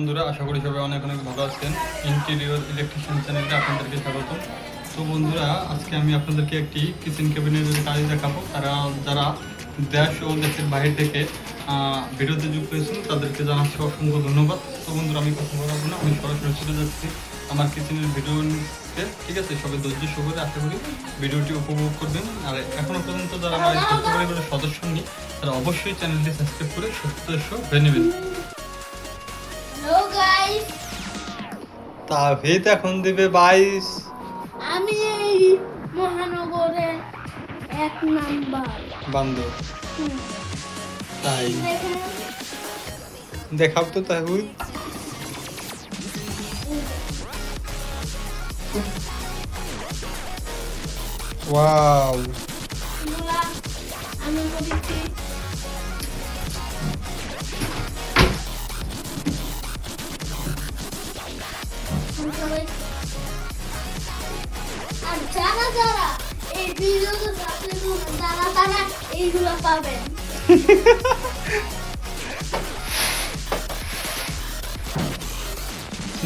বন্ধুরা, আশা করি সবাই অনেক অনেক ভালো আছেন। ইন্টেরিয়র ইলেকট্রিশিয়ান চ্যানেলে আপনাদেরকে স্বাগত। তো বন্ধুরা, আজকে আমি আপনাদেরকে একটি কিচেন ক্যাবিনেট কাজ দেখাবো। যারা দেশ ও দেশের বাইরে থেকে ভিডিওতে যুক্ত হয়েছেন তাদেরকে জানাচ্ছি অসংখ্য ধন্যবাদ। তো বন্ধুরা, আমি কথা বলবো না, আমি সরাসরি চলে যাচ্ছি আমার কিচেনের ভিডিওতে। ঠিক আছে, সবাই ধৈর্য সহকারে আশা করি ভিডিওটি উপভোগ করবেন। আর এখনো পর্যন্ত যারা আমার এই ছোট্ট পরিবারের সদস্য নেই তারা অবশ্যই চ্যানেলটি সাবস্ক্রাইব করে সদস্য হয়ে নেবেন। হ্যালো গাইস, তাহিদ এখন দিবে 22। আমি এই মহানগরের 1 নাম্বার বান্দর হুম, তাই দেখেন, দেখাও তো তাহিদ। ওয়াও, এগুলা আমি করেছি। সবাই আর যারা যারা এই ভিডিওতে সাবস্ক্রাইব করবেন তারা এইগুলো পাবেন।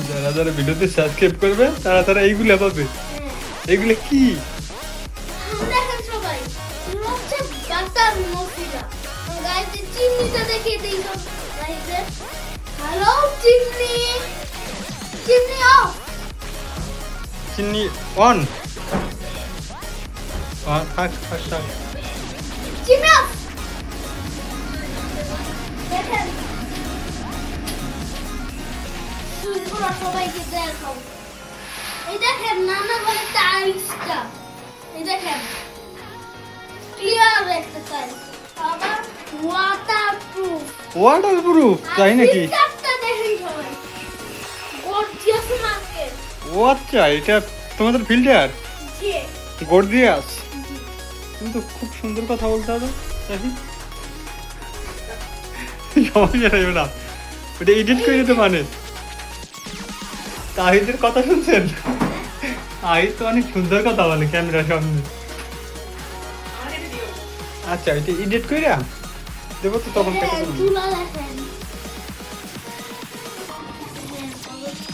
যারা যারা ভিডিওতে সাবস্ক্রাইব করবে তারা এইগুলো পাবে। হ্যাঁ, এগুলো কি? দেখেন সবাই, এগুলো হচ্ছে বাটার মশলা। গাইস, চিমনিটা দেখিয়ে দিই সব গাইসদের। Hello chimney, chimney off. Chimney on. থাক থাক থাক। Chimney off. দেখেন, সুইচগুলো সবাইকে দেখাও। এই দেখেন নানা ঘরে টাইলসটা, এই দেখেন ক্লিয়ার একটা টাইলস, আবার ওয়াটারপ্রুফ। ওয়াটারপ্রুফ তাই নাকি? ফিল্টারটা দেখেন সবাই, গর্জিয়াস মার্কেট। ও আচ্ছা, এটা তোমাদের ফিল্টার জি গর্জিয়াস। তুমি তো খুব সুন্দর কথা বলতে হবে তাহিদ। সমস্যা নেই না, ওটা এডিট করে দিতে মানে। তাহিদের কথা শুনছেন? তাহিদ তো অনেক সুন্দর কথা বলে ক্যামেরার সামনে। আচ্ছা, এটা এডিট করে দেবো তো তখন থেকে বলবো। চুলা দেখেন।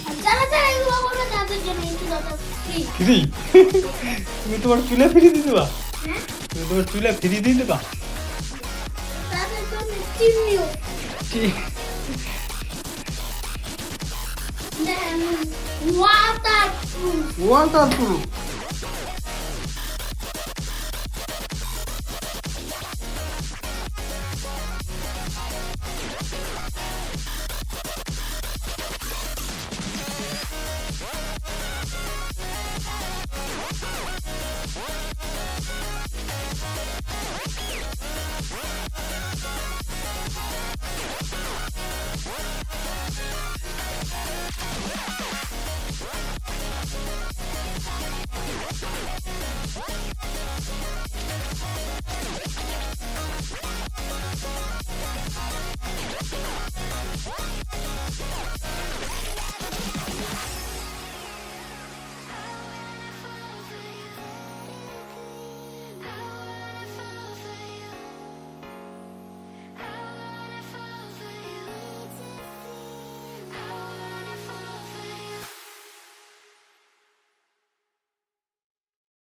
আর যারা যারা এগুলো করবে তাদের জন্য এই চুলাটা ফ্রি। ফ্রি? তুমি তোমার চুলে ফ্রি দিয়ে দেবা? হ্যাঁ, তুমি তোমার চুলে ফ্রি দিয়ে দেবা? তাদের জন্য চিমনিও দেখেন, ওয়াটারপ্রুফ। ওয়াটারপ্রুফ